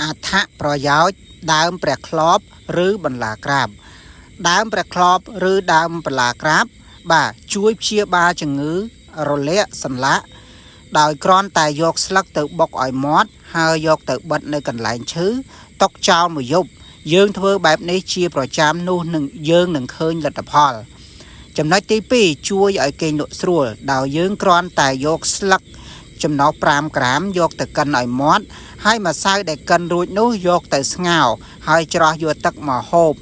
អាថៈប្រយោជន៍ដើមព្រះក្របឬបន្លាក្រាបដើមព្រះក្របឬដើមបន្លាក្រាបបាទជួយព្យាបាលជំងឺរលាកសន្លាក់ដោយគ្រាន់តែយកស្លឹកទៅបុកឲ្យមាត់ហើយយកទៅបិទនៅកន្លែងឈឺទុកចោលមួយយប់យើងធ្វើបែបនេះជាប្រចាំនោះនឹងយើងនឹងឃើញលទ្ធផលចំណុចទី2ជួយឲ្យគេងលក់ស្រួលដោយយើងគ្រាន់តែយកស្លឹកចំណោះ5ក្រាមយកទៅកិនឲ្យមាត់ហើយម្សៅដែលកិនរួចនោះយកទៅស្ងោរហើយច្រោះយកទឹកមកហូប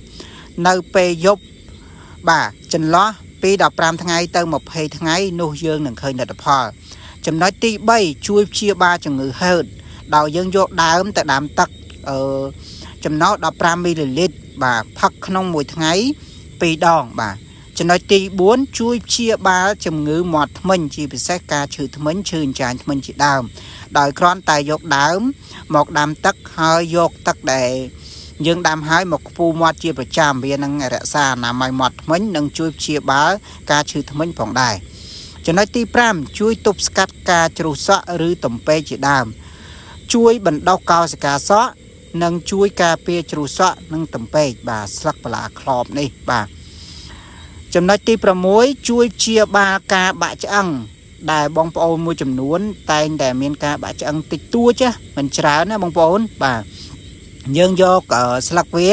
នៅពេលយប់បាទចន្លោះពី15ថ្ងៃទៅ20ថ្ងៃនោះយើងនឹងឃើញលទ្ធផលចំណុចទី3ជួយព្យាបាលជំងឺហឺតដោយយើងយកដើមទៅដាំទឹកចំណោះ15មីលីលីត្របាទផឹកក្នុងមួយថ្ងៃ2ដងបាទចំណុចទី4ជួយព្យាបាលជំងឺមាត់ធ្មេញជាពិសេសការឈឺធ្មេញឈឺអញ្ចាញធ្មេញជាដើមដោយគ្រាន់តែយកដើមមកដាំទឹកហើយយកទឹកដែលយើងដាំហើយមកខ្ពុះមាត់ជាប្រចាំវានឹងរក្សាអនាម័យមាត់ធ្មេញនិងជួយព្យាបាលការឈឺធ្មេញផងដែរចំណុចទី5ជួយទប់ស្កាត់ការជ្រុះសក់ឬទំពេកជាដើមជួយបណ្ដុះកោសិកាសក់និងជួយការពារជ្រុះសក់និងទំពេកបាទស្លឹកបន្លាក្របនេះបាទចំណុចទី6ជួយព្យាបាលការបាក់ឆ្អឹងដែលបងប្អូនមួយចំនួនតែងតែមានការបាក់ឆ្អឹងតិចតួចមិនច្រើនណាបងប្អូនបាទយើងយកស្លឹកវា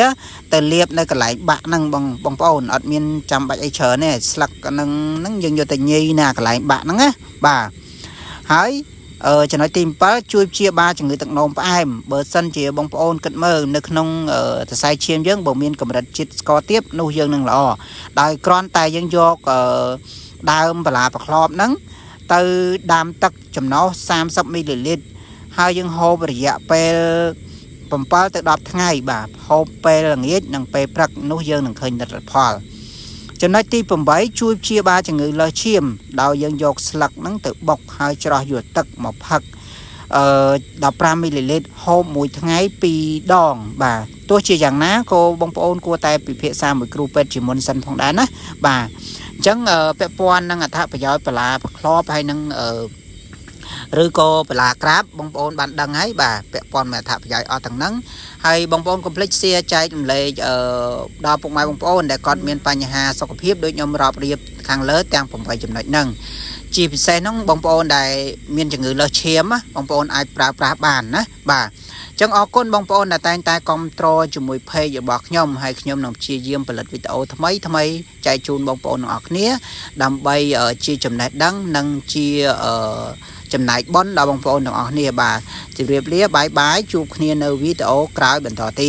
ទៅលាបនៅកន្លែងបាក់ហ្នឹងបងប្អូនអត់មានចាំបាច់អីច្រើនទេស្លឹកហ្នឹងយើងយកទៅញីណាកន្លែងបាក់ហ្នឹងណាបាទហើយចំណុចទី7ជួយព្យាបាលជំងឺទឹកនោមផ្អែមបើសិនជាបងប្អូនគិតមើលនៅក្នុងសរសៃឈាមយើងបើមានកម្រិតជាតិស្ករទាបនោះយើងនឹងល្អដោយគ្រាន់តែយើងយកដើមបន្លាប្រក្របហ្នឹងទៅដាំទឹកចំណោះ30មីលីលីត្រហើយយើងហូបរយៈពេល7ទៅ10ថ្ងៃបាទហូបពេលល្ងាចនិងពេលព្រឹកនោះយើងនឹងឃើញលទ្ធផលចំណុចទី8ជួយព្យាបាលជំងឺលើសឈាមដោយយើងយកស្លឹកហ្នឹងទៅបុកហើយច្រោះយកទឹកមកផឹក15មីលីលីត្រហូបមួយថ្ងៃ2ដងបាទទោះជាយ៉ាងណាក៏បងប្អូនគួរតែពិភាក្សាមួយគ្រូពេទ្យជាមុនសិនផងដែរណាបាទអញ្ចឹងពាក់ព័ន្ធនឹងអត្ថប្រយោជន៍បន្លាប្រក្របហើយនឹងឬក៏បន្លាក្រាបបងប្អូនបានដឹងហើយបាទពាក់ព័ន្ធmedអត្ថប្រយោជន៍អស់ទាំងហ្នឹងហើយបងប្អូនកុំភ្លេច share ចែករំលែកដល់ពុកម៉ែបងប្អូនដែលគាត់មានបញ្ហាសុខភាពដូចខ្ញុំរាប់រៀបខាងលើទាំង8ចំណុចហ្នឹងជាពិសេសហ្នឹងបងប្អូនដែលមានជំងឺលើសឈាមបងប្អូនអាចប្រើប្រាស់បានណាបាទអញ្ចឹងអរគុណបងប្អូនដែលតែងតែគាំទ្រជាមួយ page របស់ខ្ញុំហើយខ្ញុំនឹងព្យាយាមផលិតវីដេអូថ្មីចែកជូនបងប្អូនទាំងអស់គ្នាដើម្បីជាចំណេះដឹងនិងជាចំណែកបុណ្យដល់បងប្អូនទាំងអស់គ្នាបាទជម្រាបលាបាយបាយជួបគ្នានៅវីដេអូក្រោយបន្តទៀត